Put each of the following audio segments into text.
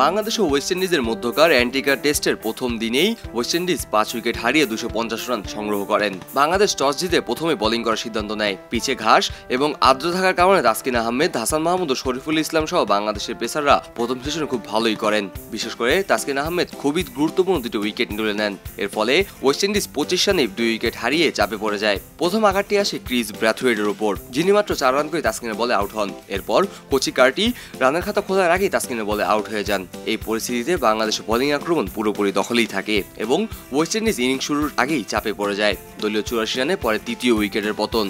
বাংলাদেশ ও West ইন্ডিজের মধ্যকার Antigua টেস্টের প্রথম দিনেই ওয়েস্ট ইন্ডিজ ৫ উইকেট হারিয়ে ২৫০ রান সংগ্রহ করেন। বাংলাদেশ টস জিতে প্রথমে বোলিং করার সিদ্ধান্ত নেয়। পিছে ঘাস এবং আর্দ্র থাকার কারণে তাসকিন আহমেদ, হাসান মাহমুদ ও শরীফুল ইসলাম সহ বাংলাদেশের পেসাররা প্রথম সেশনে খুব ভালোই করেন। বিশেষ করে তাসকিন আহমেদ খুবই গুরুত্বপূর্ণ দুটি উইকেট তুলে নেন। এর ফলে ওয়েস্ট ইন্ডিজ ২৫ রানে ২ উইকেট হারিয়ে চাপে পড়ে যায়। প্রথম আঘাতটি আসে ক্রিস ব্র্যাথওয়েটের উপর, যিনি মাত্র ৪ রান করে তাসকিনের বলে আউট হন। এরপর কোচি কার্টি রানের খাতা খোলার আগেই তাসকিনের বলে আউট হয়ে যান। এই পরিস্থিতিতে বাংলাদেশের বোলিং আক্রমণ পুরোপুরি দখলেই থাকে এবং ওয়েস্ট ইন্ডিজ ইনিংস শুরুর আগেই চাপে পড়ে যায়। দলীয় ৮৪ রানে পরে তৃতীয় উইকেটের পতন।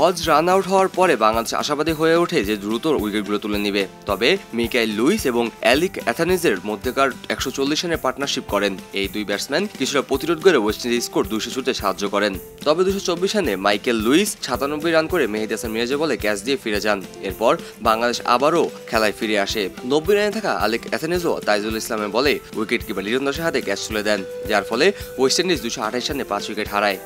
হজ রান আউট হওয়ার পরে বাংলাদেশ আশাবাদী হয়ে ওঠে যে দ্রুত উইকেটগুলো তুলে নেবে। তবে মিকাইল লুইস এবং অ্যালিক অ্যাথানেজের মধ্যকার ১৪০ রানের পার্টনারশিপ করেন। এই দুই ব্যাটসম্যান কিছুটা প্রতিরোধ করে ওয়েস্ট ইন্ডিজ স্কোর ২০০ ছুঁতে সাহায্য করেন। তবে ২২৪ রানে মাইকেল লুইস ৯৭ রান করে মেহেদী হাসান মিরাজের বলে ক্যাচ দিয়ে ফিরে যান। এরপর বাংলাদেশ আবারও খেলায় ফিরে আসে। ৯০ রানে থাকা অ্যালিক অ্যাথানেজও তাইজুল ইসলামের বলে উইকেট কিপার লিটন দাসের হাতে ক্যাচ তুলে দেন, যার ফলে ওয়েস্ট ইন্ডিজ ২২৮ রানে ৫ উইকেট হারায়।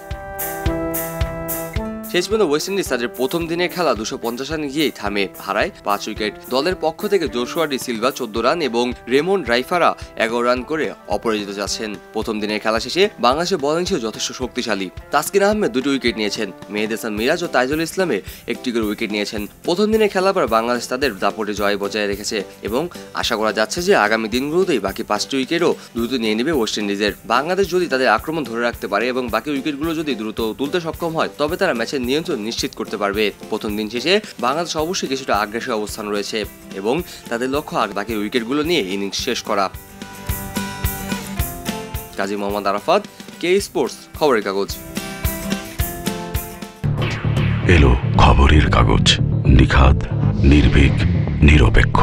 শেষ পর্যন্ত ওয়েস্ট ইন্ডিজ তাদের প্রথম দিনের খেলা ২৫০ রানে গিয়েই থামে, হারায় ৫ উইকেট। দলের পক্ষ থেকে জোশুয়া ডি সিলভা ১৪ রান এবং রেমন রাইফারা ১১ রান করে অপরাজিত যাচ্ছেন। প্রথম দিনের খেলা শেষে বাংলাদেশের বোলিং ছিল যথেষ্ট শক্তিশালী। তাসকিন আহমেদ ২টি উইকেট নিয়েছেন, মেহেদী হাসান মিরাজ ও তাইজুল ইসলামের একটি করে উইকেট নিয়েছেন। প্রথম দিনের খেলার পর বাংলাদেশ তাদের দাপটে জয় বজায় রেখেছে এবং আশা করা যাচ্ছে যে আগামী দিনগুলোতেই বাকি ৫টি উইকেটও দ্রুত নিয়ে নেবে ওয়েস্ট ইন্ডিজের। বাংলাদেশ যদি তাদের আক্রমণ ধরে রাখতে পারে এবং বাকি উইকেটগুলো যদি দ্রুত তুলতে সক্ষম হয়, তবে তারা ম্যাচের নিয়ন্ত্রণ নিশ্চিত করতে পারবে। প্রথম দিন শেষে বাংলাদেশ অবশ্যই কিছুটা আগ্রাসী অবস্থান রয়েছে এবং তাদের লক্ষ্য আর বাকি উইকেটগুলো নিয়ে ইনিংস শেষ করা। কাজী মোহাম্মদ আরাফাত, কে স্পোর্টস, খবরের কাগজ। এলো খবরের কাগজ, নিখাত, নির্ভীক, নিরপেক্ষ।